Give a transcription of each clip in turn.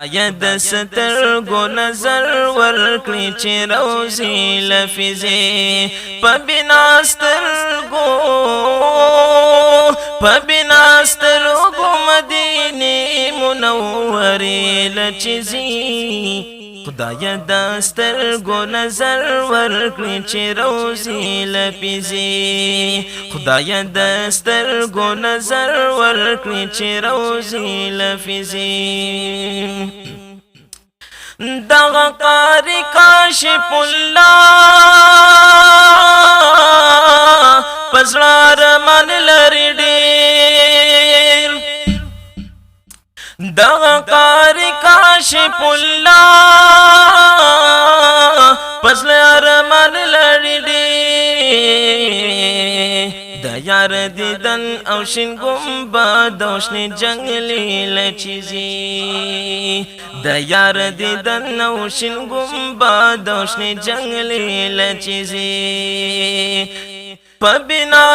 یا د سترګو نظر ورکړي چې روزي لفظي په بنا سترګو مدینه منورې لچزي خدایا د سترګو نظر ورکړي چې روزي لفظي خدایا د سترګو نظر ورکړي چې روزي لفظي دغه قاری کاشف الله پزړه رمن لري ډېر دغه قاری کاشف الله پزړه رمن لري ډېر د یار دیدن او شین ګمبد او شنې جنګلې لچزي د یار دیدن او شین ګمبد او شنې جنګلې لچزي په بنا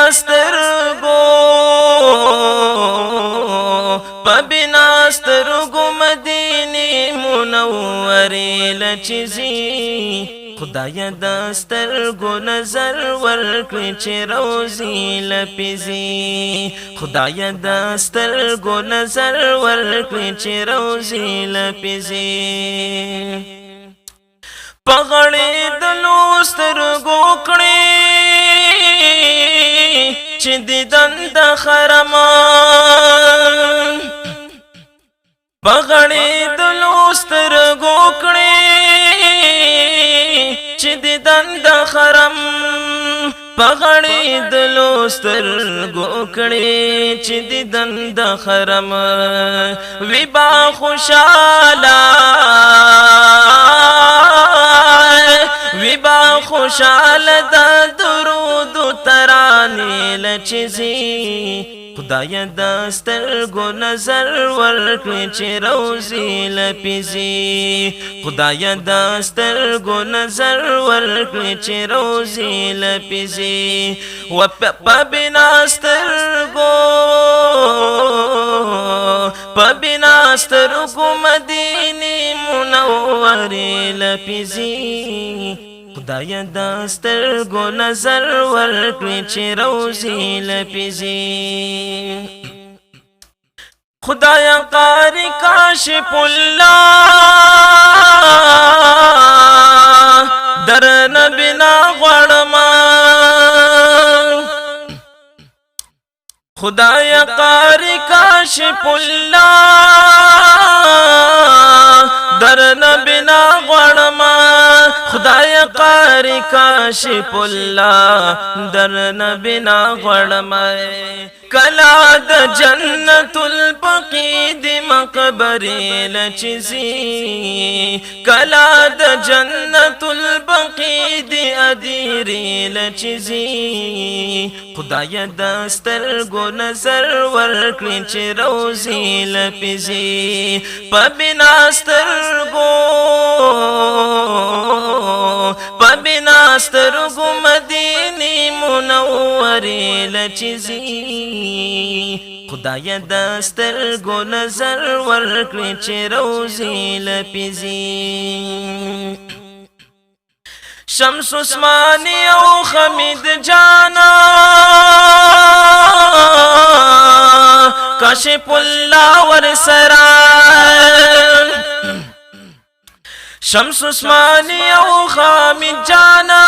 سترګو مدینه منورې لچزي خدایا د سترګو نظر ورکړي چې روزي لفظي خدایا د سترګو نظر ورکړي چې روزي لفظي پغړې د سترګو کړي چې دیدن د خرمان پغړې د سترګو کړي چې دیدن د خرم پغړې د سترګو کړي چې دیدن د خرم وی با خوشاله د درود ترانې لچزي خدایا د سترګو نظر ورکړي چې روزي لفظي خدایا د سترګو نظر ورکړي چې روزي لفظي و په بنا سترګو مدینه منورې لفظي خدایا د سترګو نظر ورکړي چې روزي لفظي خدایا قاری کاشف الله درن بنا غړما خدایا قاری کاشف الله درن بنا غړما خدایا قاری کاشف الله درن بنا غړما کلا د جنت البقیع د مقبرې لچزي کلا د جنت البقیع د ادیرې لچزي خدایا د سترګو نظر ورکړي چې روزي لفظي په بنا سترګو مدینه منورې لچزي خدایا د سترګو نظر ورکړي چې روزي لفظي شمس عثماني او حمید جانا کاشف الله ورسرا شمس عثماني او حمید جانا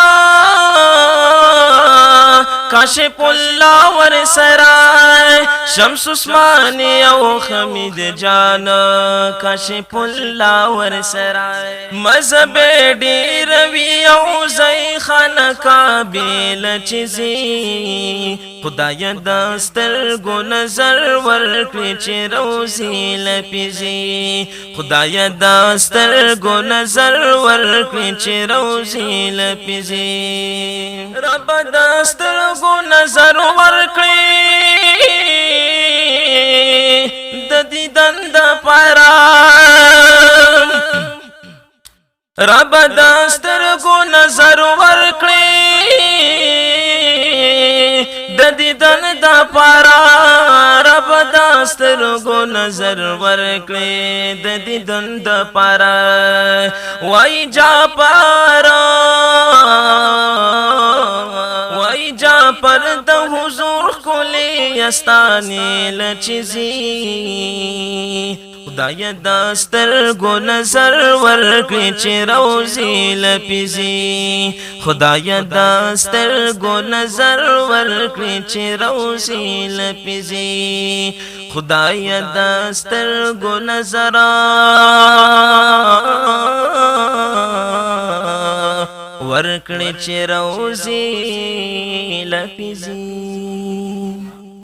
کاشف الله ورسرا شمس عثماني او حمید جانا کاشف الله ورسرا مذهب ډیر وی او زئی خان کابل چزي خدایا د سترګو نظر ورکړي چې روزي لفظي خدایا د سترګو نظر ورکړي چې روزي لفظي رب د سترګو نظر ورکړي د دیدن د پاره رب د سترګو نظر ورکړي د دیدن د پاره رب د سترګو نظر ورکړې د دیدن د پاره وای جعفر د حضور کلی استانی لچزی خدای د سترګو نظر ورکړې چې روزي لپیزي خدای د سترګو نظر ورکړې چې روزي لپیزي خدای د سترګو نظر ورکړې چې روزي لپیزي